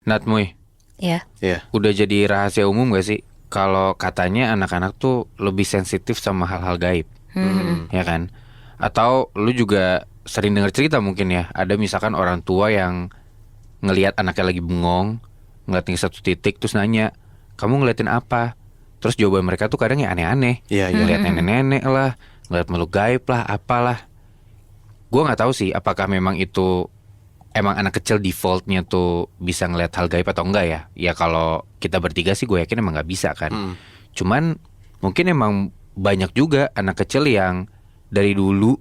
Natmuy, Ya. Iya. udah jadi rahasia umum gak sih kalau katanya anak-anak tuh lebih sensitif sama hal-hal gaib, ya kan? Atau lu juga sering dengar cerita mungkin ya, ada misalkan orang tua yang ngelihat anaknya lagi bengong, ngeliatin satu titik terus nanya, kamu ngeliatin apa? Terus jawaban mereka tuh kadang ya aneh-aneh, Iya, iya. ngeliat nenek-nenek lah, ngeliat makhluk gaib lah, apalah. Gue nggak tahu sih apakah memang itu emang anak kecil defaultnya tuh bisa ngeliat hal gaib atau enggak ya. Ya kalau kita bertiga sih gue yakin emang nggak bisa kan. Cuman mungkin emang banyak juga anak kecil yang dari dulu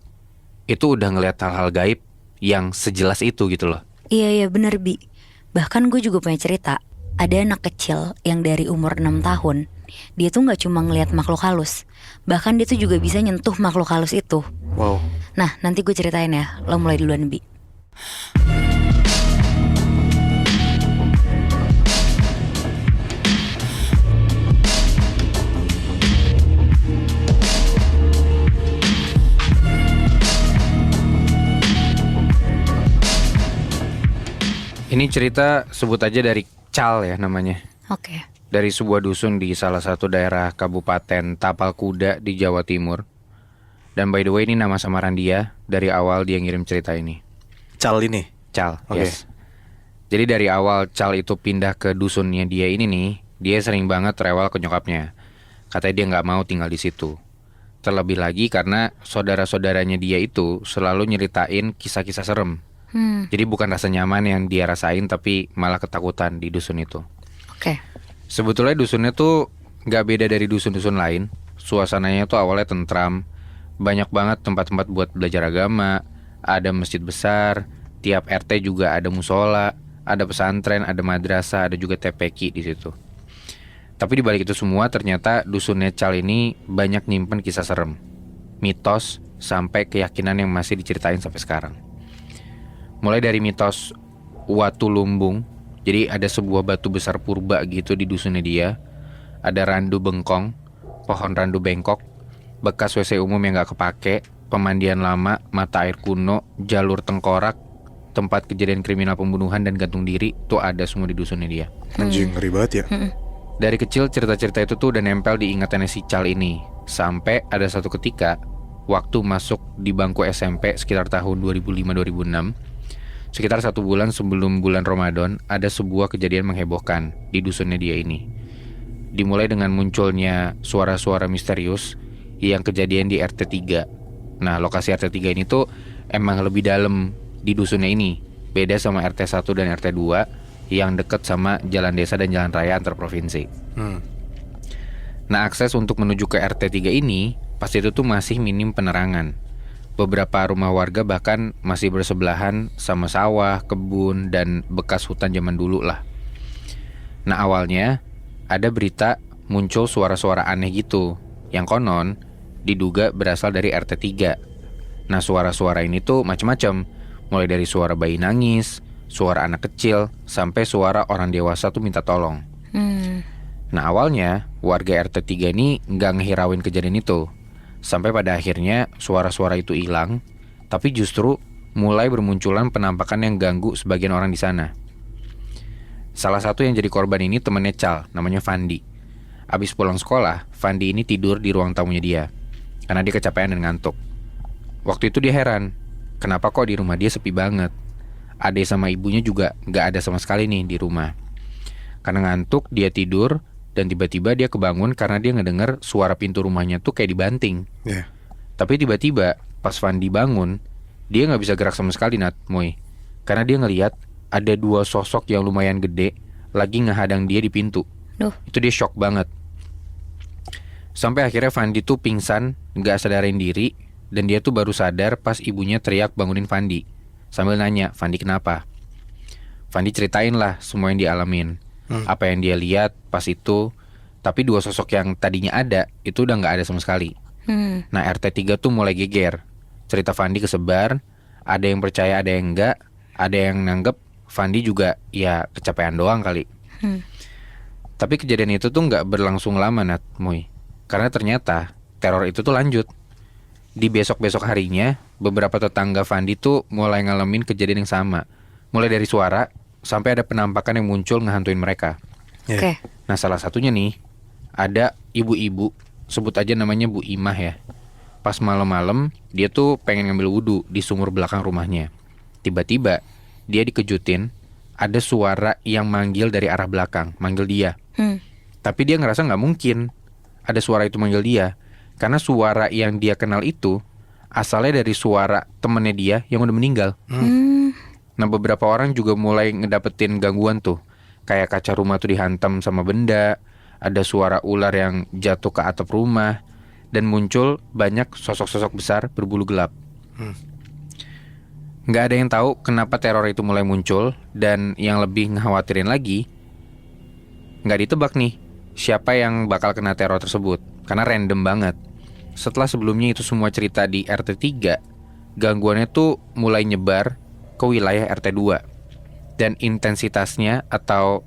itu udah ngeliat hal-hal gaib yang sejelas itu gitu loh. Iya bener Bi. Bahkan gue juga punya cerita. Ada anak kecil yang dari umur 6 tahun, dia tuh gak cuma ngelihat makhluk halus, bahkan dia tuh juga bisa nyentuh makhluk halus itu. Wow. Nah nanti gue ceritain ya. Lo mulai duluan Bi. Ini cerita sebut aja dari Cal ya namanya. Oke. Dari sebuah dusun di salah satu daerah Kabupaten Tapal Kuda di Jawa Timur. Dan by the way ini nama samaran dia, dari awal dia ngirim cerita ini. Cal ini. Cal, Oke. yes. Jadi dari awal Cal itu pindah ke dusunnya dia ini nih, dia sering banget rewel ke nyokapnya. Katanya dia nggak mau tinggal di situ. Terlebih lagi karena saudara-saudaranya dia itu selalu nyeritain kisah-kisah serem. Jadi bukan rasa nyaman yang dia rasain, tapi malah ketakutan di dusun itu. Oke. Sebetulnya dusunnya tuh nggak beda dari dusun-dusun lain. Suasananya tuh awalnya tentram, banyak banget tempat-tempat buat belajar agama, ada masjid besar, tiap RT juga ada musola, ada pesantren, ada madrasah, ada juga TPQ di situ. Tapi di balik itu semua ternyata dusunnya Cal ini banyak nyimpen kisah serem, mitos, sampai keyakinan yang masih diceritain sampai sekarang. Mulai dari mitos Watu Lumbung, jadi ada sebuah batu besar purba gitu di dusunnya dia. Ada randu bengkong, pohon randu bengkok, bekas WC umum yang gak kepake, pemandian lama, mata air kuno, jalur tengkorak, tempat kejadian kriminal pembunuhan dan gantung diri, tuh ada semua di dusunnya dia. Anjing, ngeri banget ya. Dari kecil cerita-cerita itu tuh udah nempel di ingatannya si Cal ini. Sampai ada satu ketika, waktu masuk di bangku SMP sekitar tahun 2005-2006, sekitar 1 bulan sebelum bulan Ramadan, ada sebuah kejadian menghebohkan di dusunnya dia ini. Dimulai dengan munculnya suara-suara misterius yang kejadian di RT 3. Nah, lokasi RT 3 ini tuh emang lebih dalam di dusunnya ini. Beda sama RT 1 dan RT 2 yang deket sama jalan desa dan jalan raya antar provinsi. Nah, akses untuk menuju ke RT 3 ini pas itu tuh masih minim penerangan. Beberapa rumah warga bahkan masih bersebelahan sama sawah, kebun, dan bekas hutan zaman dulu lah. Nah, awalnya ada berita muncul suara-suara aneh gitu, yang konon diduga berasal dari RT 3. Nah, suara-suara ini tuh macam-macam, mulai dari suara bayi nangis, suara anak kecil, sampai suara orang dewasa tuh minta tolong. Nah, awalnya warga RT 3 ini nggak ngehirauin kejadian itu. Sampai pada akhirnya suara-suara itu hilang, tapi justru mulai bermunculan penampakan yang ganggu sebagian orang di sana. Salah satu yang jadi korban ini temannya Cal, namanya Fandi. Abis pulang sekolah, Fandi ini tidur di ruang tamunya dia, karena dia kecapean dan ngantuk. Waktu itu dia heran, kenapa kok di rumah dia sepi banget. Adek sama ibunya juga gak ada sama sekali nih di rumah. Karena ngantuk, dia tidur, dan tiba-tiba dia kebangun karena dia ngedenger suara pintu rumahnya tuh kayak dibanting. Iya. Tapi tiba-tiba pas Fandi bangun, dia nggak bisa gerak sama sekali Moy. Karena dia ngelihat ada 2 sosok yang lumayan gede lagi ngehadang dia di pintu. Duh. Itu dia shock banget. Sampai akhirnya Fandi tuh pingsan, nggak sadarin diri, dan dia tuh baru sadar pas ibunya teriak bangunin Fandi. Sambil nanya, Fandi kenapa? Fandi ceritain lah semua yang dialamin. Apa yang dia lihat pas itu. Tapi 2 sosok yang tadinya ada itu udah gak ada sama sekali. Nah, RT 3 tuh mulai geger. Cerita Fandi kesebar, ada yang percaya, ada yang enggak, ada yang nanggep Fandi juga ya kecapean doang kali. Tapi kejadian itu tuh gak berlangsung lama Moy. Karena ternyata teror itu tuh lanjut. Di besok-besok harinya, beberapa tetangga Fandi tuh mulai ngalamin kejadian yang sama. Mulai dari suara sampai ada penampakan yang muncul ngehantuin mereka. Ya. Oke. Nah salah satunya nih, ada ibu-ibu, sebut aja namanya Bu Imah ya. Pas malam-malam dia tuh pengen ngambil wudhu di sumur belakang rumahnya. Tiba-tiba dia dikejutin ada suara yang manggil dari arah belakang, manggil dia. Tapi dia ngerasa nggak mungkin ada suara itu manggil dia, karena suara yang dia kenal itu asalnya dari suara temennya dia yang udah meninggal. Nah beberapa orang juga mulai ngedapetin gangguan tuh, kayak kaca rumah tuh dihantam sama benda, ada suara ular yang jatuh ke atap rumah, dan muncul banyak sosok-sosok besar berbulu gelap. Nggak ada yang tahu kenapa teror itu mulai muncul, dan yang lebih ngekhawatirin lagi, nggak ditebak nih siapa yang bakal kena teror tersebut, karena random banget. Setelah sebelumnya itu semua cerita di RT 3, gangguannya tuh mulai nyebar ke wilayah RT 2. Dan intensitasnya atau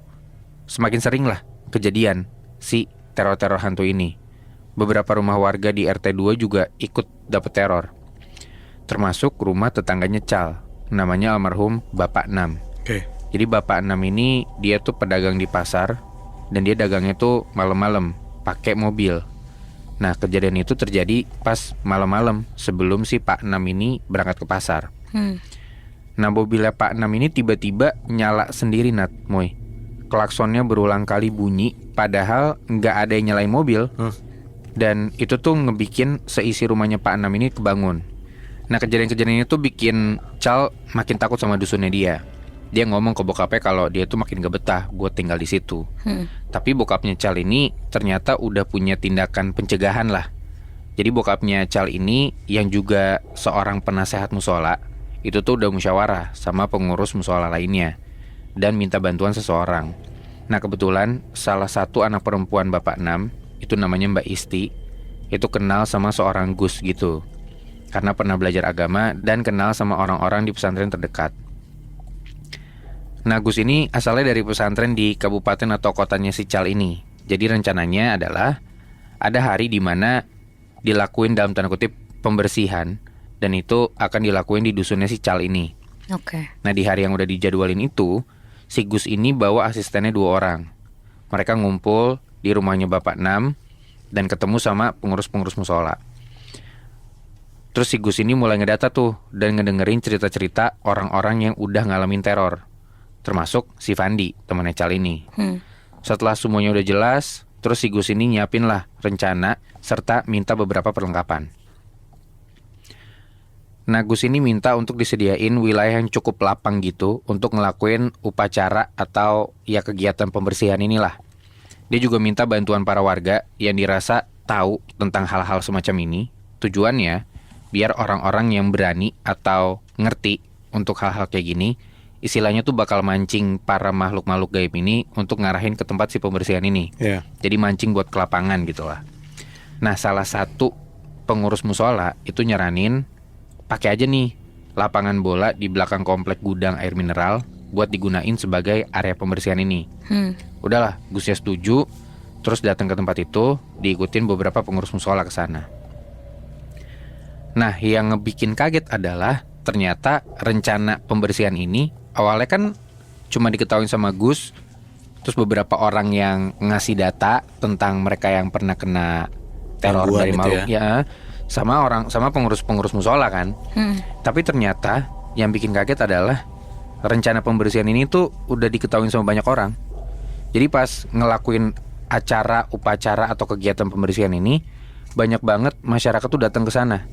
semakin sering lah kejadian si teror-teror hantu ini. Beberapa rumah warga di RT 2 juga ikut dapet teror. Termasuk rumah tetangganya Cal, namanya almarhum Bapak Nam. Oke. Jadi Bapak Nam ini dia tuh pedagang di pasar, dan dia dagangnya tuh malam-malam pakai mobil. Nah kejadian itu terjadi pas malam-malam sebelum si Pak Nam ini berangkat ke pasar. Nah mobilnya Pak Nam ini tiba-tiba nyala sendiri Nat, Moy. Klaksonnya berulang kali bunyi, padahal nggak ada yang nyalain mobil. Dan itu tuh ngebikin seisi rumahnya Pak Nam ini kebangun. Nah kejadian-kejadian itu bikin Cal makin takut sama dusunnya dia. Dia ngomong ke bokapnya kalau dia tuh makin gak betah buat tinggal di situ. Tapi bokapnya Cal ini ternyata udah punya tindakan pencegahan lah. Jadi bokapnya Cal ini yang juga seorang penasehat musola, itu tuh udah musyawarah sama pengurus musola lainnya dan minta bantuan seseorang. Nah kebetulan salah satu anak perempuan Bapak Nam, itu namanya Mbak Isti, itu kenal sama seorang Gus gitu, karena pernah belajar agama dan kenal sama orang-orang di pesantren terdekat. Nah Gus ini asalnya dari pesantren di kabupaten atau kotanya si Cal ini. Jadi rencananya adalah ada hari di mana dilakuin dalam tanda kutip pembersihan, dan itu akan dilakuin di dusunnya si Cal ini. Oke. Nah di hari yang udah dijadwalin itu, si Gus ini bawa asistennya 2 orang. Mereka ngumpul di rumahnya Bapak Nam dan ketemu sama pengurus-pengurus musola. Terus si Gus ini mulai ngedata tuh dan ngedengerin cerita-cerita orang-orang yang udah ngalamin teror, termasuk si Fandi, temannya Cal ini. Setelah semuanya udah jelas, terus si Gus ini nyiapin lah rencana serta minta beberapa perlengkapan. Nah Gus ini minta untuk disediain wilayah yang cukup lapang gitu untuk ngelakuin upacara atau ya kegiatan pembersihan inilah. Dia juga minta bantuan para warga yang dirasa tahu tentang hal-hal semacam ini. Tujuannya biar orang-orang yang berani atau ngerti untuk hal-hal kayak gini, istilahnya tuh bakal mancing para makhluk-makhluk gaib ini untuk ngarahin ke tempat si pembersihan ini. Jadi mancing buat ke lapangan gitu lah. Nah salah satu pengurus musola itu nyaranin pakai aja nih lapangan bola di belakang komplek gudang air mineral buat digunain sebagai area pembersihan ini. Udahlah, Gusnya setuju. Terus datang ke tempat itu, diikutin beberapa pengurus musola ke sana. Nah, yang ngebikin kaget adalah ternyata rencana pembersihan ini awalnya kan cuma diketahui sama Gus, terus beberapa orang yang ngasih data tentang mereka yang pernah kena teror Gangguan dari itu makhluk ya, sama pengurus-pengurus musola kan. Tapi ternyata yang bikin kaget adalah rencana pembersihan ini tuh udah diketahui sama banyak orang. Jadi pas ngelakuin acara, upacara atau kegiatan pembersihan ini, banyak banget masyarakat tuh datang ke sana.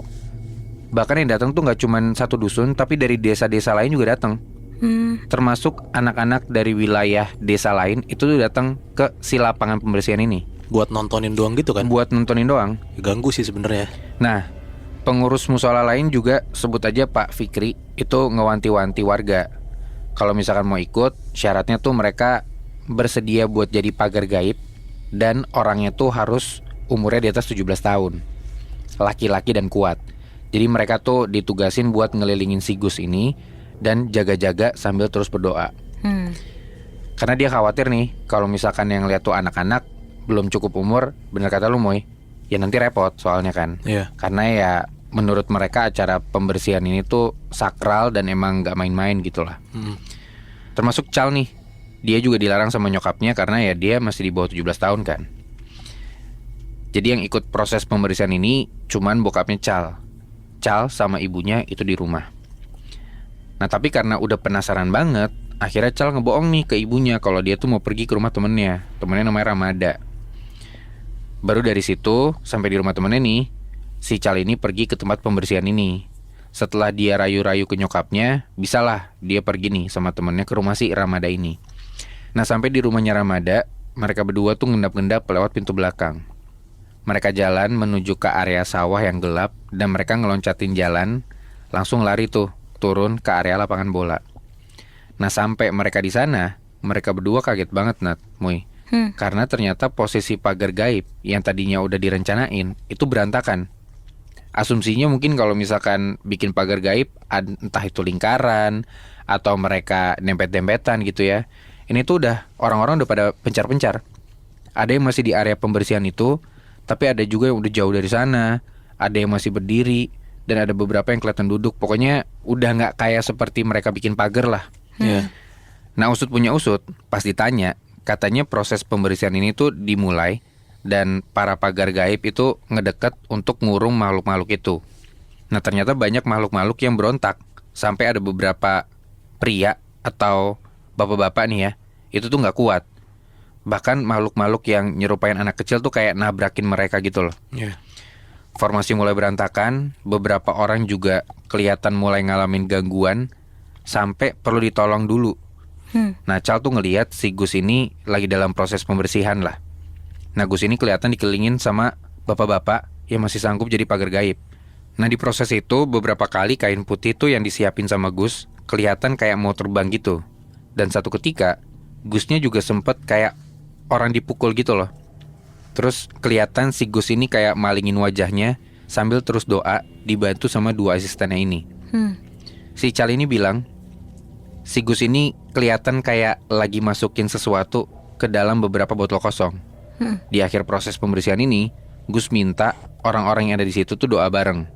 Bahkan yang datang tuh nggak cuma satu dusun, tapi dari desa-desa lain juga datang. Termasuk anak-anak dari wilayah desa lain itu tuh datang ke si lapangan pembersihan ini. Buat nontonin doang gitu kan? Buat nontonin doang. Ganggu sih sebenarnya. Nah, pengurus musola lain juga, sebut aja Pak Fikri, itu ngewanti-wanti warga. Kalau misalkan mau ikut, syaratnya tuh mereka bersedia buat jadi pagar gaib, dan orangnya tuh harus umurnya di atas 17 tahun, laki-laki dan kuat. Jadi mereka tuh ditugasin buat ngelilingin si Gus ini dan jaga-jaga sambil terus berdoa. Karena dia khawatir nih, kalau misalkan yang lihat tuh anak-anak belum cukup umur, bener kata lu Moy, ya nanti repot soalnya kan. Karena ya menurut mereka acara pembersihan ini tuh sakral dan emang gak main-main gitu lah. Termasuk Cal nih. Dia juga dilarang sama nyokapnya karena ya dia masih di bawah 17 tahun kan. Jadi yang ikut proses pembersihan ini cuman bokapnya Cal. Cal sama ibunya itu di rumah. Nah tapi karena udah penasaran banget, akhirnya Cal ngebohong nih ke ibunya kalau dia tuh mau pergi ke rumah temennya. Temennya namanya Ramada. Baru dari situ sampai di rumah temennya nih, si Cal ini pergi ke tempat pembersihan ini. Setelah dia rayu-rayu ke nyokapnya, bisalah dia pergi nih sama temennya ke rumah si Ramada ini. Nah sampai di rumahnya Ramada, mereka berdua tuh ngendap-ngendap lewat pintu belakang. Mereka jalan menuju ke area sawah yang gelap dan mereka ngeloncatin jalan, langsung lari tuh turun ke area lapangan bola. Nah sampai mereka di sana, mereka berdua kaget banget Nat, Muy. Karena ternyata posisi pagar gaib yang tadinya udah direncanain itu berantakan. Asumsinya mungkin kalau misalkan bikin pagar gaib, entah itu lingkaran atau mereka dempet-dempetan gitu ya. Ini tuh udah orang-orang udah pada pencar-pencar. Ada yang masih di area pembersihan itu, tapi ada juga yang udah jauh dari sana. Ada yang masih berdiri dan ada beberapa yang kelihatan duduk. Pokoknya udah nggak kayak seperti mereka bikin pagar lah. Nah usut punya usut, pas ditanya, katanya proses pembersihan ini tuh dimulai dan para pagar gaib itu ngedeket untuk ngurung makhluk-makhluk itu. Nah ternyata banyak makhluk-makhluk yang berontak. Sampai ada beberapa pria atau bapak-bapak nih ya, itu tuh nggak kuat. Bahkan makhluk-makhluk yang nyerupain anak kecil tuh kayak nabrakin mereka gitu loh. Formasi mulai berantakan, beberapa orang juga kelihatan mulai ngalamin gangguan, sampai perlu ditolong dulu. Nah Cal tuh ngelihat si Gus ini lagi dalam proses pembersihan lah. Nah Gus ini kelihatan dikelilingin sama bapak-bapak yang masih sanggup jadi pagar gaib. Nah di proses itu beberapa kali kain putih tuh yang disiapin sama Gus kelihatan kayak mau terbang gitu. Dan satu ketika Gusnya juga sempet kayak orang dipukul gitu loh. Terus kelihatan si Gus ini kayak malingin wajahnya sambil terus doa dibantu sama dua asistennya ini. Si Cal ini bilang si Gus ini kelihatan kayak lagi masukin sesuatu ke dalam beberapa botol kosong. Di akhir proses pembersihan ini, Gus minta orang-orang yang ada di situ tuh doa bareng.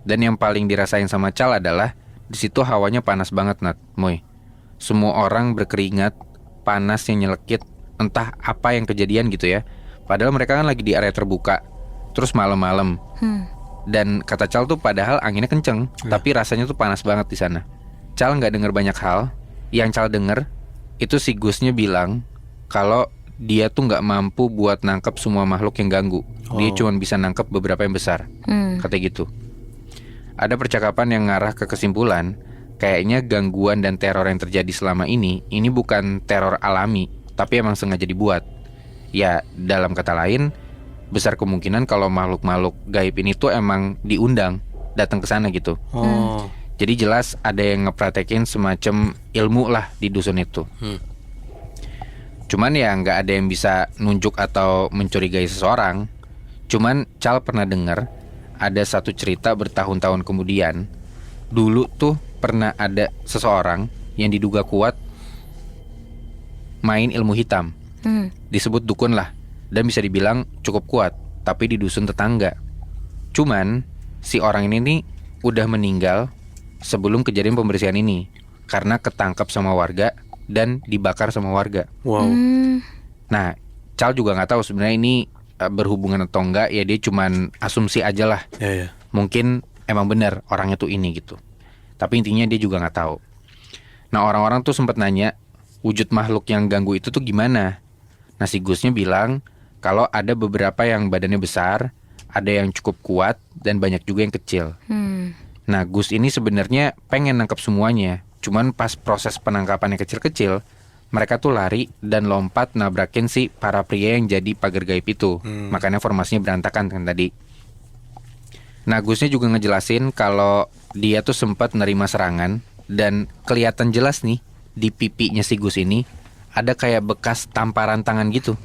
Dan yang paling dirasain sama Cal adalah di situ hawanya panas banget Nat, Moy. Semua orang berkeringat, panas yang nyelekit, entah apa yang kejadian gitu ya. Padahal mereka kan lagi di area terbuka, terus malam-malam. Dan kata Cal tuh padahal anginnya kenceng, tapi rasanya tuh panas banget di sana. Cal nggak dengar banyak hal. Yang Cal denger itu si Gusnya bilang kalau dia tuh nggak mampu buat nangkep semua makhluk yang ganggu. Dia cuma bisa nangkep beberapa yang besar. Kata gitu. Ada percakapan yang ngarah ke kesimpulan kayaknya gangguan dan teror yang terjadi selama ini bukan teror alami, tapi emang sengaja dibuat. Ya dalam kata lain, besar kemungkinan kalau makhluk-makhluk gaib ini tuh emang diundang datang ke sana gitu. Jadi jelas ada yang ngepraktekin semacam ilmu lah di dusun itu. Cuman ya nggak ada yang bisa nunjuk atau mencurigai seseorang. Cuman Cal pernah dengar ada satu cerita bertahun-tahun kemudian. Dulu tuh pernah ada seseorang yang diduga kuat main ilmu hitam. Disebut dukun lah. Dan bisa dibilang cukup kuat, tapi di dusun tetangga. Cuman si orang ini nih udah meninggal sebelum kejadian pembersihan ini karena ketangkap sama warga dan dibakar sama warga. Nah, Cal juga nggak tahu sebenarnya ini berhubungan atau enggak. Ya dia cuman asumsi aja lah. Mungkin emang benar orangnya tuh ini gitu. Tapi intinya dia juga nggak tahu. Nah orang-orang tuh sempat nanya wujud makhluk yang ganggu itu tuh gimana. Nah si Gusnya bilang kalau ada beberapa yang badannya besar, ada yang cukup kuat dan banyak juga yang kecil. Nah Gus ini sebenarnya pengen nangkep semuanya. Cuman pas proses penangkapannya kecil-kecil, mereka tuh lari dan lompat nabrakin si para pria yang jadi pagar gaib itu. Makanya formasinya berantakan kan tadi. Nah Gusnya juga ngejelasin kalau dia tuh sempat nerima serangan dan kelihatan jelas nih di pipinya si Gus ini ada kayak bekas tamparan tangan gitu.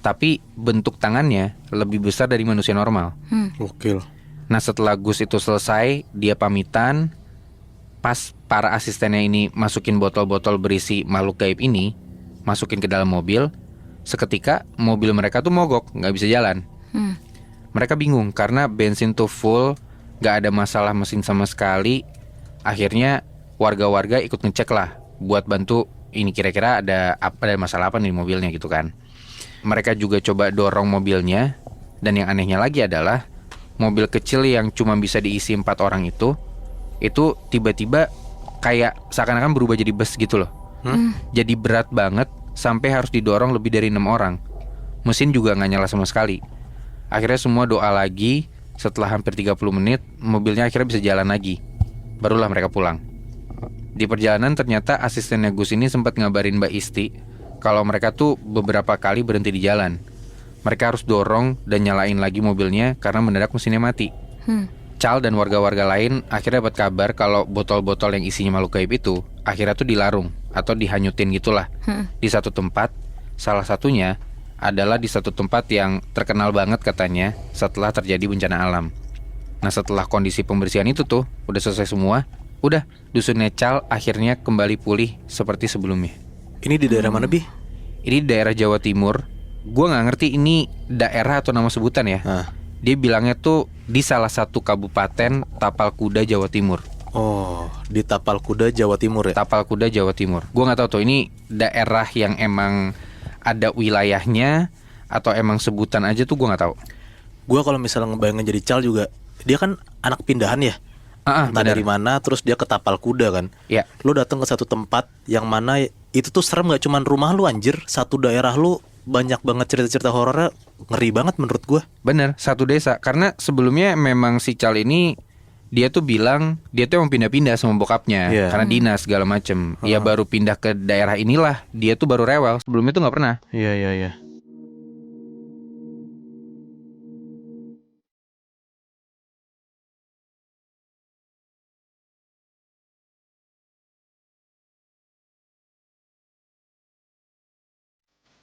Tapi bentuk tangannya lebih besar dari manusia normal. Gokil. Nah setelah Gus itu selesai, dia pamitan. Pas para asistennya ini masukin botol-botol berisi makhluk gaib ini, masukin ke dalam mobil, seketika mobil mereka tuh mogok, gak bisa jalan. Mereka bingung karena bensin tuh full, gak ada masalah mesin sama sekali. Akhirnya warga-warga ikut ngecek lah buat bantu ini kira-kira ada masalah apa nih mobilnya gitu kan. Mereka juga coba dorong mobilnya, dan yang anehnya lagi adalah mobil kecil yang cuma bisa diisi 4 orang itu tiba-tiba kayak seakan-akan berubah jadi bus gitu loh. Jadi berat banget sampai harus didorong lebih dari 6 orang. Mesin juga gak nyala sama sekali. Akhirnya semua doa lagi. Setelah hampir 30 menit mobilnya akhirnya bisa jalan lagi. Barulah mereka pulang. Di perjalanan ternyata asistennya Gus ini sempat ngabarin Mbak Isti kalau mereka tuh beberapa kali berhenti di jalan. Mereka harus dorong dan nyalain lagi mobilnya karena mendadak mesinnya mati. Cal dan warga-warga lain akhirnya dapat kabar kalau botol-botol yang isinya makhluk gaib itu akhirnya tuh dilarung atau dihanyutin gitulah di satu tempat. Salah satunya adalah di satu tempat yang terkenal banget katanya setelah terjadi bencana alam. Nah, setelah kondisi pembersihan itu tuh udah selesai semua, udah dusunnya Cal akhirnya kembali pulih seperti sebelumnya. Ini di daerah mana, Bi? Ini di daerah Jawa Timur. Gue gak ngerti ini daerah atau nama sebutan ya. Dia bilangnya tuh di salah satu kabupaten Tapal Kuda, Jawa Timur. Oh, di Tapal Kuda, Jawa Timur ya? Tapal Kuda, Jawa Timur. Gue gak tahu tuh ini daerah yang emang ada wilayahnya atau emang sebutan aja tuh gue nggak tahu. Gue kalau misalnya ngebayangin jadi Cal juga, dia kan anak pindahan ya. Entah dari mana, terus dia ke Tapal Kuda kan. Iya. Lu datang ke satu tempat yang mana itu tuh serem, nggak cuman rumah lu anjir, satu daerah lu banyak banget cerita-cerita horornya, ngeri banget menurut gue. Bener, satu desa. Karena sebelumnya memang si Cal ini dia tuh bilang dia tuh emang pindah-pindah sama bokapnya karena dinas segala macem. Ya baru pindah ke daerah inilah dia tuh baru rewel. Sebelumnya tuh nggak pernah. Iya.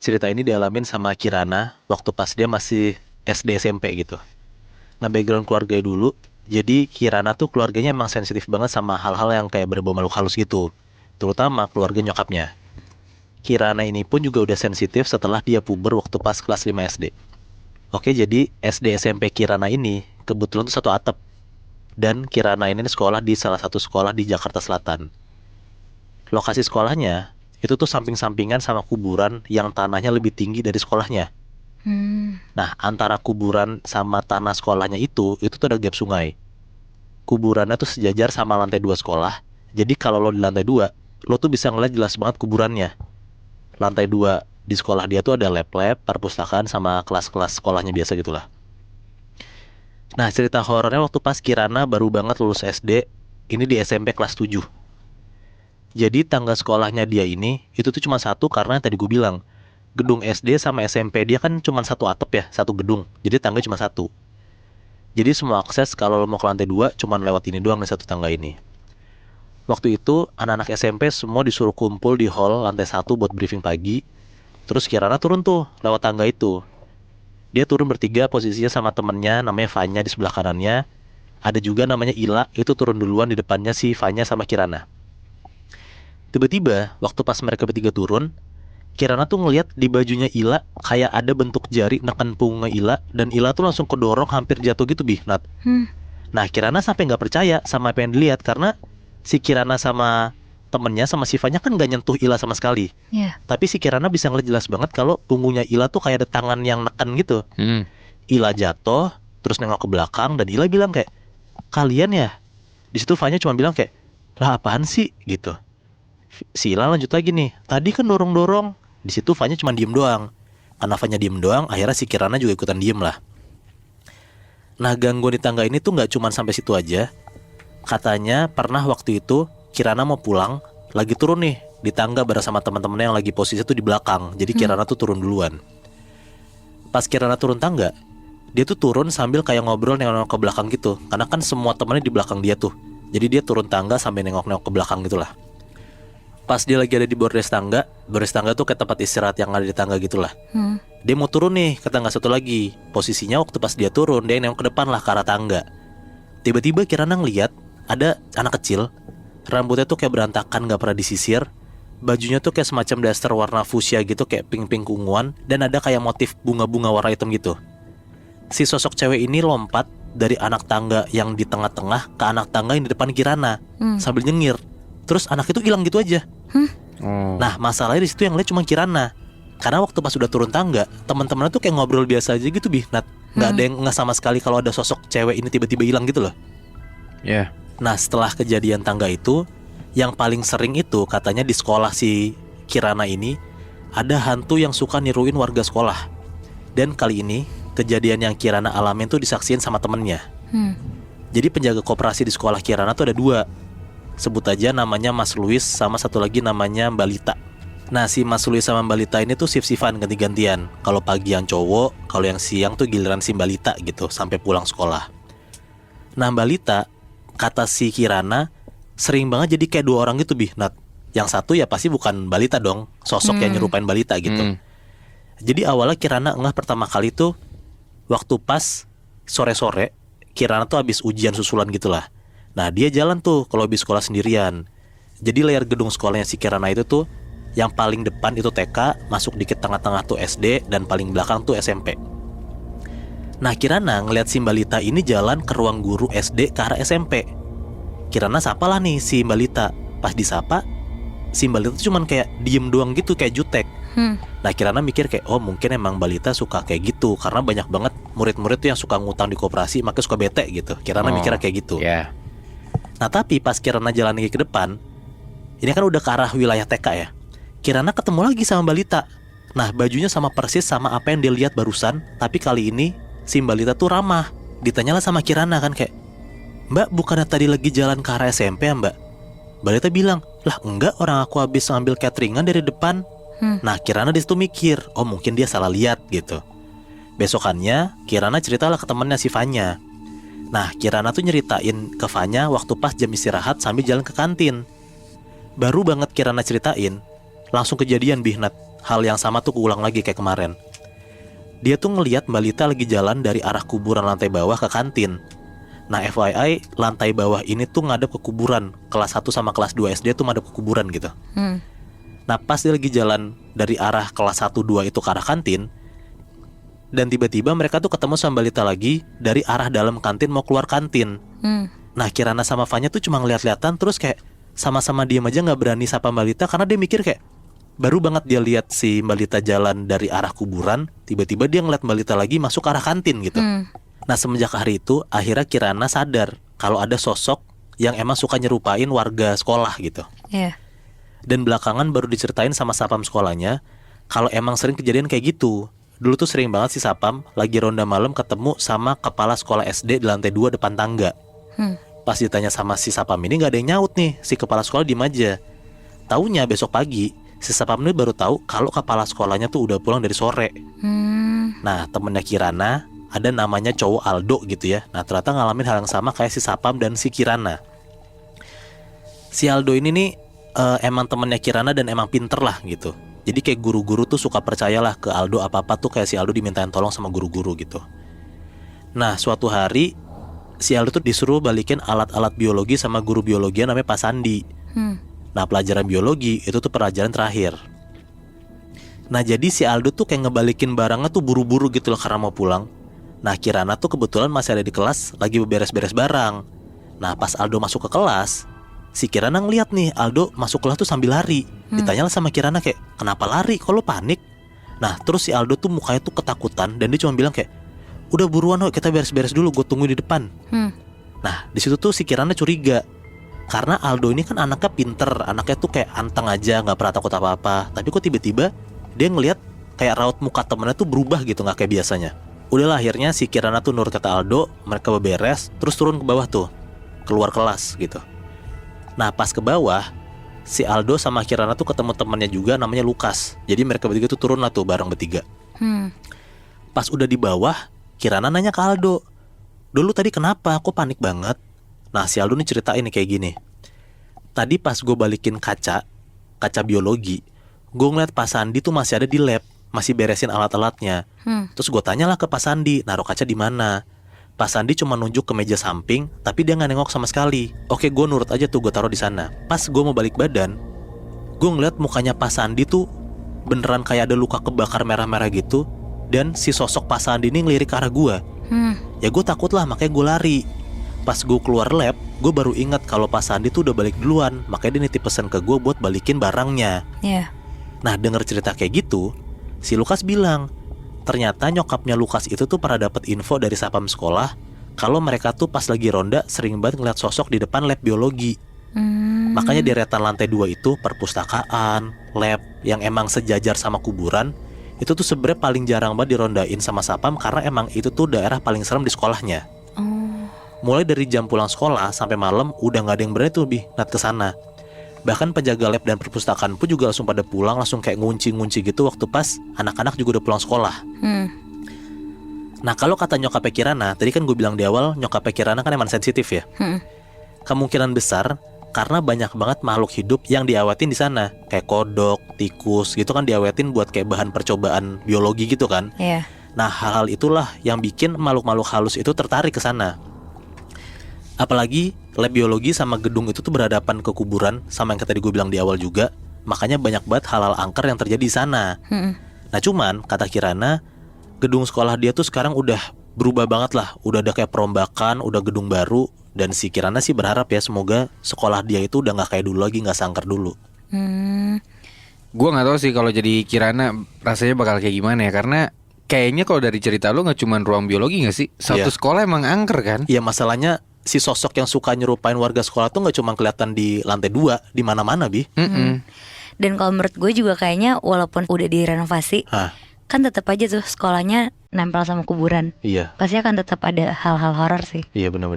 Cerita ini dialamin sama Kirana waktu pas dia masih SD SMP gitu. Nah, background keluarganya dulu, jadi Kirana tuh keluarganya emang sensitif banget sama hal-hal yang kayak berbau makhluk halus gitu, terutama keluarga nyokapnya. Kirana ini pun juga udah sensitif setelah dia puber waktu pas kelas 5 SD. Oke, jadi SD SMP Kirana ini kebetulan tuh satu atap. Dan Kirana ini sekolah di salah satu sekolah di Jakarta Selatan. Lokasi sekolahnya itu tuh samping-sampingan sama kuburan yang tanahnya lebih tinggi dari sekolahnya. Nah, antara kuburan sama tanah sekolahnya itu tuh ada gap sungai. Kuburannya tuh sejajar sama lantai 2 sekolah. Jadi kalau lo di lantai 2, lo tuh bisa ngeliat jelas banget kuburannya. Lantai 2 di sekolah dia tuh ada lab-lab, perpustakaan, sama kelas-kelas sekolahnya biasa gitulah. Nah, cerita horornya waktu pas Kirana baru banget lulus SD, ini di SMP kelas 7. Jadi tangga sekolahnya dia ini, itu tuh cuma satu karena tadi gue bilang, gedung SD sama SMP dia kan cuma satu atap ya, satu gedung. Jadi tangga cuma satu. Jadi semua akses kalau lo mau ke lantai 2 cuma lewat ini doang nih, satu tangga ini. Waktu itu anak-anak SMP semua disuruh kumpul di hall lantai 1 buat briefing pagi. Terus Kirana turun tuh lewat tangga itu. Dia turun bertiga, posisinya sama temennya namanya Vanya di sebelah kanannya. Ada juga namanya Ila, itu turun duluan di depannya si Vanya sama Kirana. Tiba-tiba waktu pas mereka bertiga turun, Kirana tuh ngeliat di bajunya Ila kayak ada bentuk jari neken punggungnya Ila, dan Ila tuh langsung kedorong hampir jatuh gitu, Nat. Nah, Kirana sampai nggak percaya sama apa yang dilihat karena si Kirana sama temennya sama Sifanya kan nggak nyentuh Ila sama sekali. Tapi si Kirana bisa ngeliat jelas banget kalau punggungnya Ila tuh kayak ada tangan yang neken gitu. Ila jatuh, terus nengok ke belakang dan Ila bilang kayak, "Kalian ya?" Di situ Vanya cuma bilang kayak, "Lah apaan sih?" gitu. Si Ila lanjut lagi nih, "Tadi kan dorong-dorong." Di situ Vanya cuma diem doang. Karena Vanya diem doang, akhirnya si Kirana juga ikutan diem lah. Nah, gangguan di tangga ini tuh nggak cuma sampai situ aja. Katanya pernah waktu itu Kirana mau pulang, lagi turun nih di tangga bareng sama teman-temannya yang lagi posisi tuh di belakang. Jadi Kirana tuh turun duluan. Pas Kirana turun tangga, dia tuh turun sambil kayak ngobrol nengok-nengok ke belakang gitu. Karena kan semua temannya di belakang dia tuh. Jadi dia turun tangga sambil nengok-nengok ke belakang gitulah. Pas dia lagi ada di bordes tangga tuh kayak tempat istirahat yang ada di tangga gitulah. Dia mau turun nih ke tangga satu lagi. Posisinya waktu pas dia turun, dia nengok ke depan lah ke arah tangga. Tiba-tiba Kirana ngeliat ada anak kecil, rambutnya tuh kayak berantakan, gak pernah disisir. Bajunya tuh kayak semacam daster warna fuchsia gitu, kayak pink-pink unguan. Dan ada kayak motif bunga-bunga warna hitam gitu. Si sosok cewek ini lompat dari anak tangga yang di tengah-tengah ke anak tangga yang di depan Kirana, sambil nyengir. Terus anak itu hilang gitu aja. Oh. Nah masalahnya di situ yang lihat cuma Kirana. Karena waktu pas udah turun tangga, teman-temannya tuh kayak ngobrol biasa aja gitu Nat. Nggak ada yang nggak sama sekali kalau ada sosok cewek ini tiba-tiba hilang gitu loh. Ya. Nah setelah kejadian tangga itu, yang paling sering itu katanya di sekolah si Kirana ini ada hantu yang suka niruin warga sekolah. Dan kali ini kejadian yang Kirana alamin tuh disaksiin sama temennya. Jadi penjaga koperasi di sekolah Kirana tuh ada 2. Sebut aja namanya Mas Luis sama satu lagi namanya Mbak Lita. Nah si Mas Luis sama Mbak Lita ini tuh shift-shiftan ganti-gantian. Kalau pagi yang cowok, kalau yang siang tuh giliran si Mbak Lita gitu sampai pulang sekolah. Nah Mbak Lita, kata si Kirana, sering banget jadi kayak 2 orang gitu Nat. Yang satu ya pasti bukan Mbak Lita dong, sosok yang nyerupain Mbak Lita gitu. Jadi awalnya Kirana ngeh pertama kali tuh waktu pas sore-sore, Kirana tuh habis ujian susulan gitulah. Nah dia jalan tuh ke lobi sekolah sendirian. Jadi layar gedung sekolahnya si Kirana itu tuh yang paling depan itu TK, masuk dikit tengah-tengah tuh SD, dan paling belakang tuh SMP. Nah Kirana ngeliat si Mbak Lita ini jalan ke ruang guru SD ke arah SMP. Kirana sapalah nih si Mbak Lita. Pas disapa, si Mbak Lita tuh cuman kayak diem doang gitu, kayak jutek. Nah Kirana mikir kayak, oh mungkin emang Mbak Lita suka kayak gitu, karena banyak banget murid-murid tuh yang suka ngutang di koperasi, makanya suka bete gitu. Kirana mikirnya kayak gitu. Ya. Nah tapi pas Kirana jalan lagi ke depan, ini kan udah ke arah wilayah TK ya, Kirana ketemu lagi sama Mbak Lita. Nah bajunya sama persis sama apa yang dia lihat barusan, tapi kali ini si Mbak Lita tuh ramah. Ditanyalah sama Kirana kan kayak, Mbak bukannya tadi lagi jalan ke arah SMP ya Mbak? Mbak Lita bilang, lah enggak, orang aku habis ngambil cateringan dari depan. Nah Kirana disitu mikir, oh mungkin dia salah lihat gitu. Besokannya Kirana ceritalah ke temennya si Vanya. Nah Kirana tuh nyeritain ke Vanya waktu pas jam istirahat sambil jalan ke kantin. Baru banget Kirana ceritain, langsung kejadian Nat. Hal yang sama tuh keulang lagi kayak kemarin. Dia tuh ngelihat Mbak Lita lagi jalan dari arah kuburan lantai bawah ke kantin. Nah FYI, lantai bawah ini tuh ngadep ke kuburan. Kelas 1 sama kelas 2 SD tuh ngadep ke kuburan gitu. Nah pas dia lagi jalan dari arah kelas 1-2 itu ke arah kantin, dan tiba-tiba mereka tuh ketemu sama Mbak Lita lagi dari arah dalam kantin mau keluar kantin. Nah Kirana sama Vanya tuh cuma ngeliat-liatan, terus kayak sama-sama diam aja gak berani sapa Mbak Lita, karena dia mikir kayak, baru banget dia lihat si Mbak Lita jalan dari arah kuburan, tiba-tiba dia ngeliat Mbak Lita lagi masuk ke arah kantin gitu. Nah semenjak hari itu akhirnya Kirana sadar kalau ada sosok yang emang suka nyerupain warga sekolah gitu. Dan belakangan baru diceritain sama satpam sekolahnya kalau emang sering kejadian kayak gitu. Dulu tuh sering banget si satpam lagi ronda malam ketemu sama kepala sekolah SD di lantai 2 depan tangga. Pas ditanya sama si satpam ini gak ada yang nyaut nih, si kepala sekolah diem aja. Taunya besok pagi si satpam ini baru tahu kalau kepala sekolahnya tuh udah pulang dari sore. Nah temennya Kirana ada namanya cowok Aldo gitu ya. Nah ternyata ngalamin hal yang sama kayak si satpam dan si Kirana. Si Aldo ini nih emang temennya Kirana dan emang pinter lah gitu. Jadi kayak guru-guru tuh suka percayalah ke Aldo apa-apa tuh kayak si Aldo dimintain tolong sama guru-guru gitu. Nah suatu hari si Aldo tuh disuruh balikin alat-alat biologi sama guru biologi namanya Pak Sandi. Nah pelajaran biologi itu tuh pelajaran terakhir. Nah jadi si Aldo tuh kayak ngebalikin barangnya tuh buru-buru gitu loh karena mau pulang. Nah Kirana tuh kebetulan masih ada di kelas lagi beres-beres barang. Nah pas Aldo masuk ke kelas, si Kirana ngeliat nih Aldo masuk kelas tuh sambil lari. Ditanyalah sama Kirana kayak, kenapa lari? Kok lo panik? Nah terus si Aldo tuh mukanya tuh ketakutan dan dia cuma bilang kayak, udah buruan kok kita beres-beres dulu, gue tunggu di depan. Nah di situ tuh si Kirana curiga karena Aldo ini kan anaknya pinter, anaknya tuh kayak anteng aja, nggak pernah takut apa-apa. Tapi kok tiba-tiba dia ngeliat kayak raut muka temennya tuh berubah gitu, nggak kayak biasanya. Udahlah akhirnya si Kirana tuh nurut kata Aldo, mereka beberes, terus turun ke bawah tuh, keluar kelas gitu. Nah pas ke bawah, si Aldo sama Kirana tuh ketemu temannya juga namanya Lukas. Jadi mereka bertiga tuh turun lah tuh bareng bertiga. Pas udah di bawah, Kirana nanya ke Aldo, dulu tadi kenapa? Kok panik banget? Nah si Aldo nih ceritain nih kayak gini. Tadi pas gue balikin kaca biologi, gue ngeliat Pak Sandi tuh masih ada di lab, masih beresin alat-alatnya. Terus gue tanyalah ke Pak Sandi, naruh kaca di mana? Pak Sandi cuma nunjuk ke meja samping, tapi dia nggak nengok sama sekali. Oke, gue nurut aja tuh, gue taruh di sana. Pas gue mau balik badan, gue ngeliat mukanya Pak Sandi tuh beneran kayak ada luka kebakar merah-merah gitu. Dan si sosok Pak Sandi ini ngelirik ke arah gue. Ya gue takut lah, makanya gue lari. pas gue keluar lab, gue baru ingat kalau Pak Sandi tuh udah balik duluan. Makanya dia nitip pesan ke gue buat balikin barangnya. Iya. Nah denger cerita kayak gitu, si Lukas bilang ternyata nyokapnya Lukas itu tuh pernah dapat info dari sapam sekolah kalau mereka tuh pas lagi ronda sering banget ngeliat sosok di depan lab biologi. Makanya di deretan lantai 2 itu perpustakaan, lab yang emang sejajar sama kuburan, itu tuh sebenarnya paling jarang banget dirondain sama sapam karena emang itu tuh daerah paling serem di sekolahnya. Mulai dari jam pulang sekolah sampai malam udah nggak ada yang berani tuh nat ke sana. Bahkan penjaga lab dan perpustakaan pun juga langsung pada pulang, langsung kayak ngunci-ngunci gitu waktu pas anak-anak juga udah pulang sekolah. Nah kalau kata nyokapnya Kirana, tadi kan gue bilang di awal nyokapnya Kirana kan emang sensitif ya. Kemungkinan besar karena banyak banget makhluk hidup yang diawetin di sana, kayak kodok, tikus gitu kan diawetin buat kayak bahan percobaan biologi gitu kan. Iya. Nah hal-hal itulah yang bikin makhluk-makhluk halus itu tertarik ke sana. Apalagi lab biologi sama gedung itu tuh berhadapan ke kuburan, sama yang tadi gue bilang di awal juga. Makanya banyak banget hal-hal angker yang terjadi di sana. Nah cuman kata Kirana, gedung sekolah dia tuh sekarang udah berubah banget lah. Udah ada kayak perombakan, udah gedung baru. Dan si Kirana sih berharap ya semoga sekolah dia itu udah gak kayak dulu lagi, gak seangker dulu. Gue gak tahu sih kalau jadi Kirana rasanya bakal kayak gimana ya. Karena kayaknya kalau dari cerita lu gak cuma ruang biologi gak sih? Satu sekolah emang angker kan? Iya masalahnya si sosok yang suka nyerupain warga sekolah tuh gak cuma kelihatan di lantai 2, di mana-mana Bi. Dan kalau menurut gue juga kayaknya walaupun udah direnovasi, kan tetap aja tuh sekolahnya nempel sama kuburan. Iya. Pasti akan tetap ada hal-hal horor sih. Iya benar.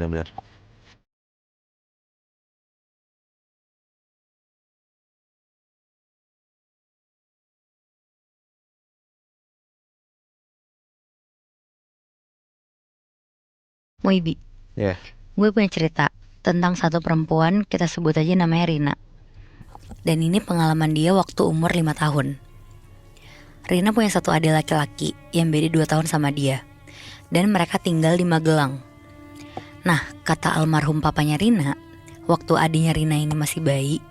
Moibi, gue punya cerita tentang satu perempuan, kita sebut aja namanya Rina. Dan ini pengalaman dia waktu umur 5 tahun. Rina punya satu adik laki-laki yang beda 2 tahun sama dia. Dan mereka tinggal di Magelang. Nah, kata almarhum papanya Rina, waktu adiknya Rina ini masih bayi,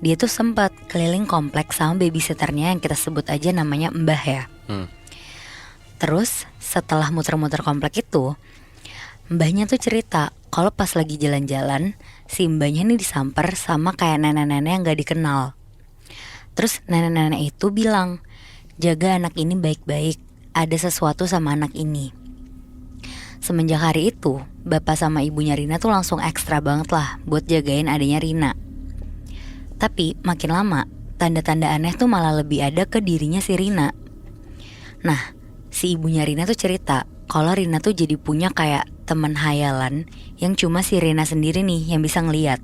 dia tuh sempat keliling kompleks sama babysitternya yang kita sebut aja namanya Mbah ya. Terus setelah muter-muter komplek itu, mbahnya tuh cerita kalau pas lagi jalan-jalan, si mbahnya nih disamper sama kayak nenek-nenek yang gak dikenal. Terus nenek-nenek itu bilang, jaga anak ini baik-baik, ada sesuatu sama anak ini. Semenjak hari itu, bapak sama ibunya Rina tuh langsung ekstra banget lah buat jagain adiknya Rina. Tapi makin lama, tanda-tanda aneh tuh malah lebih ada ke dirinya si Rina. Nah, si ibunya Rina tuh cerita kalau Rina tuh jadi punya kayak teman hayalan yang cuma si Rina sendiri nih yang bisa ngeliat.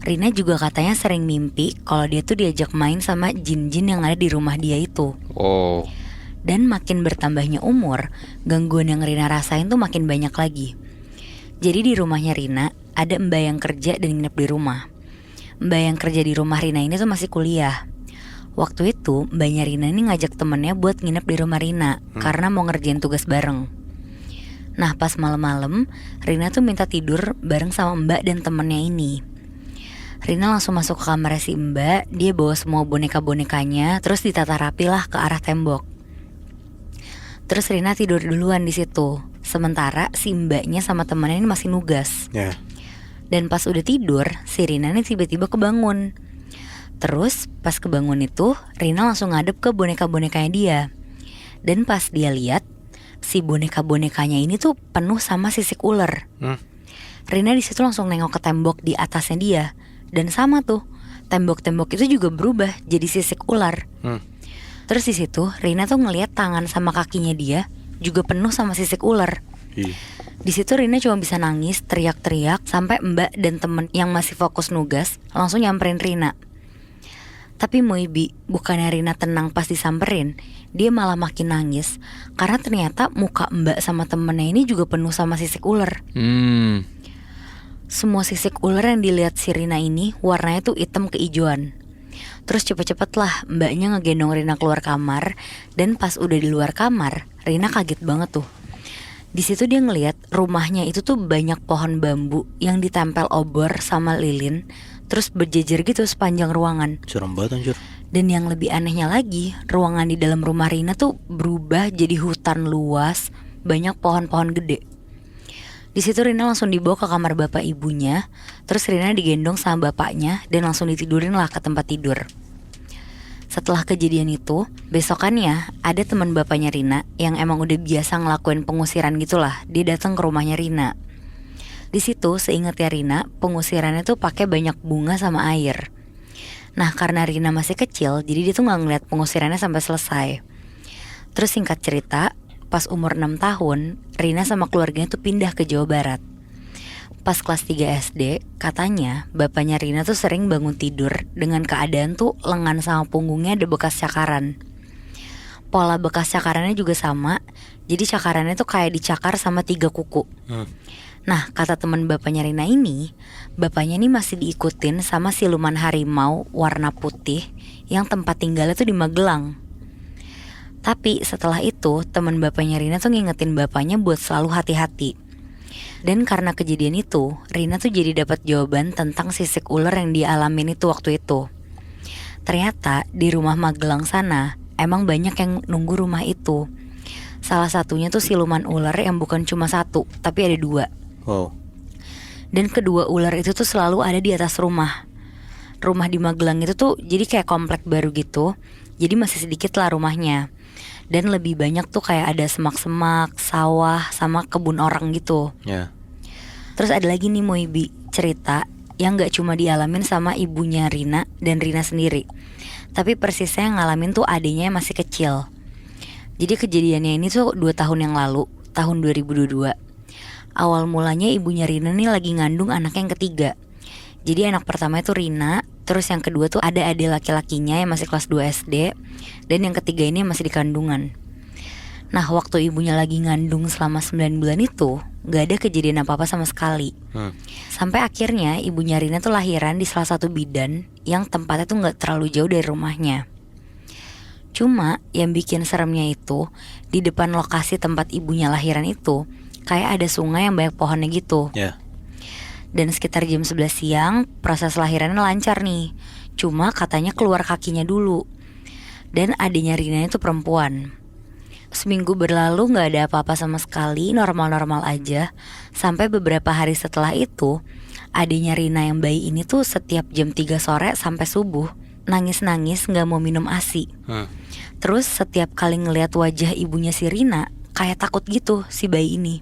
Rina juga katanya sering mimpi kalau dia tuh diajak main sama jin-jin yang ada di rumah dia itu. Dan makin bertambahnya umur, gangguan yang Rina rasain tuh makin banyak lagi. Jadi di rumahnya Rina ada mbak yang kerja dan nginep di rumah. Mbak yang kerja di rumah Rina ini tuh masih kuliah. Waktu itu mbaknya Rina ini ngajak temennya buat nginep di rumah Rina karena mau ngerjain tugas bareng. Nah pas malam-malam Rina tuh minta tidur bareng sama mbak dan temennya ini. Rina langsung masuk ke kamar si mbak. Dia bawa semua boneka-bonekanya, terus ditata rapi lah ke arah tembok. Terus Rina tidur duluan di situ. Sementara si mbaknya sama temennya ini masih nugas. Dan pas udah tidur, si Rina ini tiba-tiba kebangun. Terus pas kebangun itu Rina langsung ngadep ke boneka-bonekanya dia. Dan pas dia lihat, si boneka-bonekanya ini tuh penuh sama sisik ular. Rina di situ langsung nengok ke tembok di atasnya dia. Dan sama tuh, tembok-tembok itu juga berubah jadi sisik ular. Terus di situ Rina tuh ngelihat tangan sama kakinya dia juga penuh sama sisik ular. Di situ Rina cuma bisa nangis, teriak-teriak sampai mbak dan temen yang masih fokus nugas langsung nyamperin Rina. Tapi Moibi, bukannya Rina tenang pas disamperin, dia malah makin nangis karena ternyata muka mbak sama temennya ini juga penuh sama sisik ular. Semua sisik ular yang dilihat si Rina ini warnanya tuh hitam keijuan. Terus cepet-cepet lah mbaknya ngegendong Rina keluar kamar. Dan pas udah di luar kamar, Rina kaget banget tuh. Di situ dia ngelihat rumahnya itu tuh banyak pohon bambu yang ditempel obor sama lilin, terus berjejer gitu sepanjang ruangan. Serem banget anjir. Dan yang lebih anehnya lagi, ruangan di dalam rumah Rina tuh berubah jadi hutan luas, banyak pohon-pohon gede. Di Di situ Rina langsung dibawa ke kamar bapak ibunya. Terus Rina digendong sama bapaknya dan langsung ditidurin lah ke tempat tidur. Setelah kejadian itu, besokannya ada teman bapaknya Rina yang emang udah biasa ngelakuin pengusiran gitulah. Dia datang ke rumahnya Rina. Di situ seingatnya Rina, pengusirannya tuh pakai banyak bunga sama air. Nah karena Rina masih kecil, jadi dia tuh gak ngeliat pengusirannya sampai selesai. Terus singkat cerita, pas umur 6 tahun, Rina sama keluarganya tuh pindah ke Jawa Barat. Pas kelas 3 SD, katanya bapaknya Rina tuh sering bangun tidur dengan keadaan tuh lengan sama punggungnya ada bekas cakaran. Pola bekas cakarannya juga sama, jadi cakarannya tuh kayak dicakar sama 3 kuku. Nah kata teman bapaknya Rina ini, bapaknya ini masih diikutin sama siluman harimau warna putih yang tempat tinggalnya tuh di Magelang. Tapi setelah itu teman bapaknya Rina tuh ngingetin bapaknya buat selalu hati-hati. Dan karena kejadian itu, Rina tuh jadi dapat jawaban tentang sisik ular yang dialamin itu waktu itu. Ternyata di rumah Magelang sana emang banyak yang nunggu rumah itu. Salah satunya tuh siluman ular yang bukan cuma 1, tapi ada 2. Wow. Dan kedua ular itu tuh selalu ada di atas rumah. Rumah di Magelang itu tuh jadi kayak komplek baru gitu. Jadi masih sedikit lah rumahnya. Dan lebih banyak tuh kayak ada semak-semak, sawah, sama kebun orang gitu. Ya. Terus ada lagi nih Moibi, cerita yang gak cuma dialamin sama ibunya Rina dan Rina sendiri, tapi persisnya yang ngalamin tuh adiknya yang masih kecil. Jadi kejadiannya ini tuh 2 tahun yang lalu, tahun 2022. Awal mulanya ibunya Rina nih lagi ngandung anak yang ketiga. Jadi anak pertama itu Rina, terus yang kedua tuh ada adik laki-lakinya yang masih kelas 2 SD, dan yang ketiga ini masih di kandungan. Nah waktu ibunya lagi ngandung selama 9 bulan itu, gak ada kejadian apa-apa sama sekali. Sampai akhirnya ibunya Rina tuh lahiran di salah satu bidan yang tempatnya tuh gak terlalu jauh dari rumahnya. Cuma yang bikin seremnya itu, di depan lokasi tempat ibunya lahiran itu kayak ada sungai yang banyak pohonnya gitu. Dan sekitar jam 11 siang proses lahirannya lancar nih. Cuma katanya keluar kakinya dulu. Dan adiknya Rina itu perempuan. Seminggu berlalu gak ada apa-apa sama sekali, normal-normal aja. Sampai beberapa hari setelah itu, adiknya Rina yang bayi ini tuh setiap jam 3 sore sampai subuh nangis-nangis gak mau minum ASI. Terus setiap kali ngelihat wajah ibunya si Rina kayak takut gitu si bayi ini.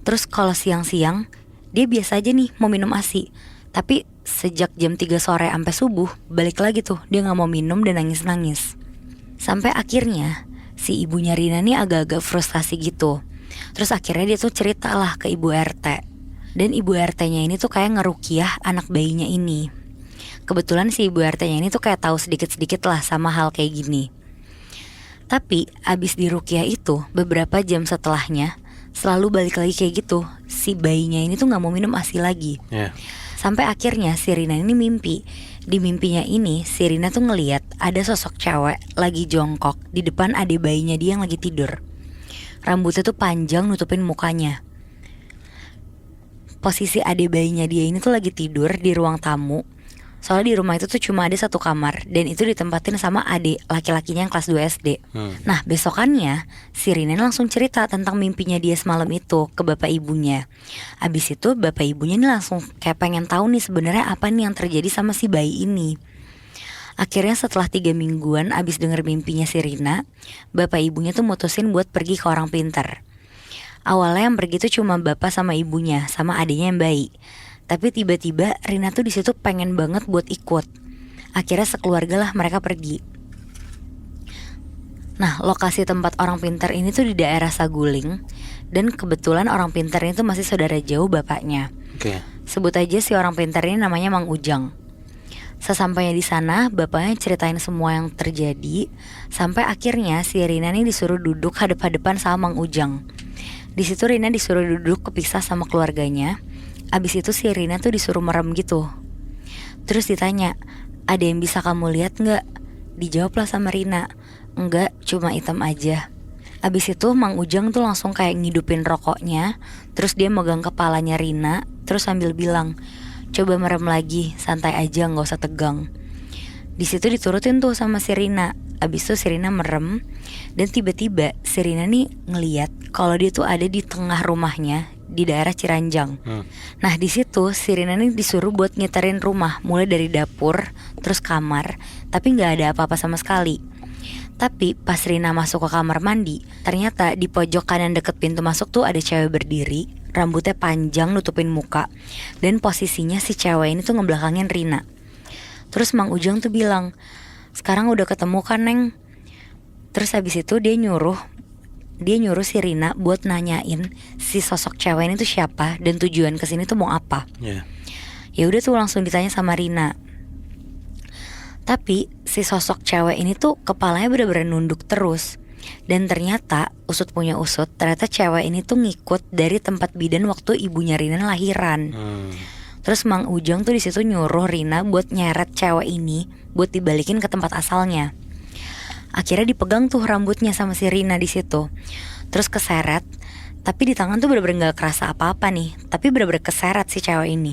Terus kalau siang-siang dia biasa aja nih mau minum ASI. Tapi sejak jam 3 sore sampai subuh balik lagi tuh dia gak mau minum dan nangis-nangis. Sampai akhirnya si ibunya Rina nih agak-agak frustasi gitu. Terus akhirnya dia tuh cerita lah ke ibu RT. Dan ibu RT-nya ini tuh kayak ngerukiah anak bayinya ini. Kebetulan si ibu RT-nya ini tuh kayak tahu sedikit-sedikit lah sama hal kayak gini. Tapi abis dirukiah itu beberapa jam setelahnya selalu balik lagi kayak gitu. Si bayinya ini tuh gak mau minum ASI lagi. Sampai akhirnya si Rina ini mimpi. Di mimpinya ini si Rina tuh ngeliat ada sosok cewek lagi jongkok di depan adik bayinya dia yang lagi tidur. Rambutnya tuh panjang nutupin mukanya. Posisi adik bayinya dia ini tuh lagi tidur di ruang tamu. Soalnya di rumah itu tuh cuma ada 1 kamar. Dan itu ditempatin sama adik laki-lakinya yang kelas 2 SD. Nah besokannya si Rina langsung cerita tentang mimpinya dia semalam itu ke bapak ibunya. Abis itu bapak ibunya nih langsung kayak pengen tahu nih sebenarnya apa nih yang terjadi sama si bayi ini. Akhirnya setelah 3 mingguan abis denger mimpinya si Rina, bapak ibunya tuh mutusin buat pergi ke orang pintar. Awalnya yang pergi tuh cuma bapak sama ibunya sama adiknya yang bayi. Tapi tiba-tiba Rina tuh di situ pengen banget buat ikut. Akhirnya sekeluarga lah mereka pergi. Nah lokasi tempat orang pintar ini tuh di daerah Saguling. Dan kebetulan orang pintar ini tuh masih saudara jauh bapaknya. Sebut aja si orang pintar ini namanya Mang Ujang. Sesampainya di sana bapaknya ceritain semua yang terjadi. Sampai akhirnya si Rina nih disuruh duduk hadap-hadapan sama Mang Ujang. Di situ Rina disuruh duduk kepisah sama keluarganya. Abis itu si Rina tuh disuruh merem gitu. Terus ditanya, ada yang bisa kamu lihat gak? Dijawablah sama Rina, enggak, cuma hitam aja. Abis itu Mang Ujang tuh langsung kayak ngidupin rokoknya. Terus dia megang kepalanya Rina. Terus sambil bilang, coba merem lagi, santai aja, gak usah tegang. Di situ diturutin tuh sama si Rina. abis itu si Rina merem. Dan tiba-tiba si Rina nih ngeliat kalau dia tuh ada di tengah rumahnya di daerah Ciranjang. Nah di situ si Rina nih disuruh buat ngiterin rumah, mulai dari dapur, terus kamar, tapi nggak ada apa-apa sama sekali. Tapi pas Rina masuk ke kamar mandi, ternyata di pojok kanan deket pintu masuk tuh ada cewek berdiri, rambutnya panjang nutupin muka, dan posisinya si cewek ini tuh ngebelakangin Rina. Terus Mang Ujang tuh bilang, "Sekarang udah ketemu kan, Neng?" Terus habis itu dia nyuruh si Rina buat nanyain si sosok cewek ini tuh siapa dan tujuan kesini tuh mau apa. Ya udah tuh langsung ditanya sama Rina. Tapi si sosok cewek ini tuh kepalanya bener-bener nunduk terus. Dan ternyata usut punya usut, ternyata cewek ini tuh ngikut dari tempat bidan waktu ibunya Rina lahiran. Terus Mang Ujang tuh di situ nyuruh Rina buat nyeret cewek ini buat dibalikin ke tempat asalnya. Akhirnya dipegang tuh rambutnya sama si Rina di situ. Terus keseret, tapi di tangan tuh bener-bener gak kerasa apa-apa nih, tapi bener-bener keseret si cewek ini.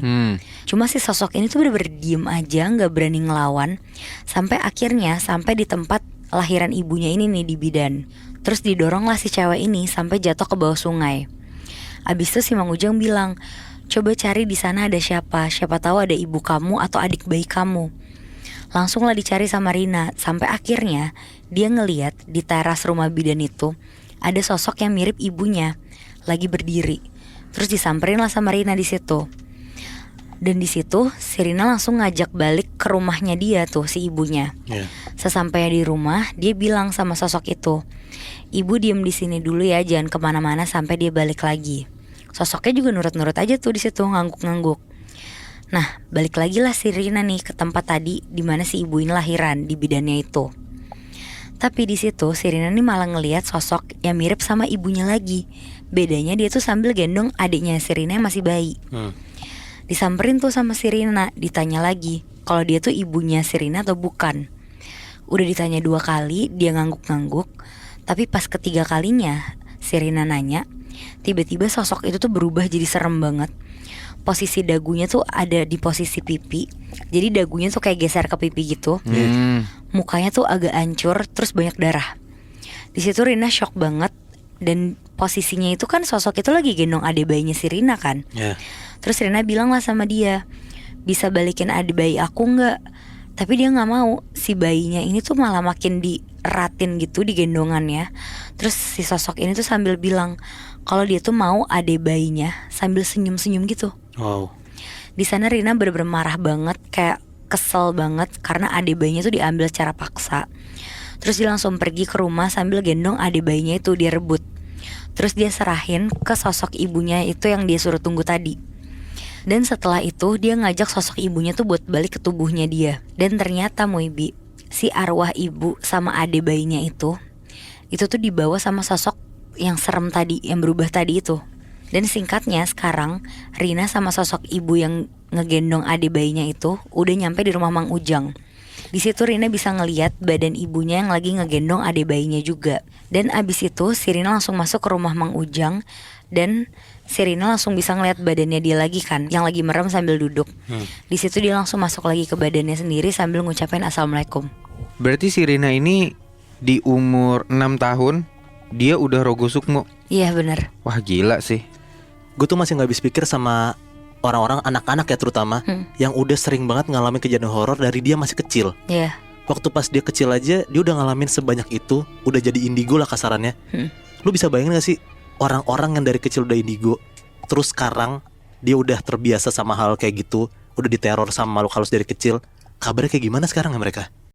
Cuma si sosok ini tuh bener-bener diem aja, gak berani ngelawan. Sampai akhirnya sampai di tempat lahiran ibunya ini nih di bidan. Terus didoronglah si cewek ini sampai jatuh ke bawah sungai. Abis itu si Mang Ujang bilang, "Coba cari di sana ada siapa tahu ada ibu kamu atau adik bayi kamu." Langsunglah dicari sama Rina, sampai akhirnya dia ngeliat di teras rumah bidan itu ada sosok yang mirip ibunya lagi berdiri. Terus disamperin lah sama Rina di situ. Dan di situ si Rina langsung ngajak balik ke rumahnya dia tuh si ibunya. Sesampainya di rumah dia bilang sama sosok itu, "Ibu diem di sini dulu ya, jangan kemana-mana sampai dia balik lagi." Sosoknya juga nurut-nurut aja tuh di situ, ngangguk-ngangguk. Nah balik lagi lah si Rina nih ke tempat tadi di mana si ibu ini lahiran di bidannya itu. Tapi di situ si Rina nih malah ngelihat sosok yang mirip sama ibunya lagi. Bedanya dia tuh sambil gendong adiknya si Rina yang masih bayi. Disamperin tuh sama si Rina, ditanya lagi kalau dia tuh ibunya si Rina atau bukan. Udah ditanya 2 kali, dia ngangguk-ngangguk. Tapi pas ketiga kalinya si Rina nanya, tiba-tiba sosok itu tuh berubah jadi serem banget. Posisi dagunya tuh ada di posisi pipi, jadi dagunya tuh kayak geser ke pipi gitu. Mukanya tuh agak hancur, terus banyak darah. Di situ Rina shock banget. Dan posisinya itu kan sosok itu lagi gendong adik bayinya si Rina kan. Terus Rina bilang lah sama dia, "Bisa balikin adik bayi aku gak?" Tapi dia gak mau. Si bayinya ini tuh malah makin diratin gitu di gendongannya. Terus si sosok ini tuh sambil bilang kalau dia tuh mau adik bayinya, sambil senyum-senyum gitu. Di sana Rina bener-bener marah banget, kayak kesel banget karena adik bayinya tuh diambil secara paksa. Terus dia langsung pergi ke rumah sambil gendong adik bayinya itu, dia rebut. Terus dia serahin ke sosok ibunya itu yang dia suruh tunggu tadi. Dan setelah itu dia ngajak sosok ibunya tuh buat balik ke tubuhnya dia. Dan ternyata Muibi, si arwah ibu sama adik bayinya itu tuh dibawa sama sosok yang serem tadi, yang berubah tadi itu. Dan singkatnya sekarang Rina sama sosok ibu yang ngegendong adik bayinya itu udah nyampe di rumah Mang Ujang. Di situ Rina bisa ngelihat badan ibunya yang lagi ngegendong adik bayinya juga. Dan abis itu si Rina langsung masuk ke rumah Mang Ujang. Dan si Rina langsung bisa ngelihat badannya dia lagi kan, yang lagi merem sambil duduk. Di situ dia langsung masuk lagi ke badannya sendiri sambil ngucapin assalamualaikum. Berarti si Rina ini di umur 6 tahun dia udah rogo sukmo. Iya bener. Wah gila sih. Gue tuh masih gak habis pikir sama orang-orang, anak-anak ya terutama, yang udah sering banget ngalamin kejadian horor dari dia masih kecil. Waktu pas dia kecil aja dia udah ngalamin sebanyak itu, udah jadi indigo lah kasarannya. Lu bisa bayangin gak sih orang-orang yang dari kecil udah indigo, terus sekarang dia udah terbiasa sama hal kayak gitu, udah diteror sama makhluk halus dari kecil, kabarnya kayak gimana sekarang ya mereka?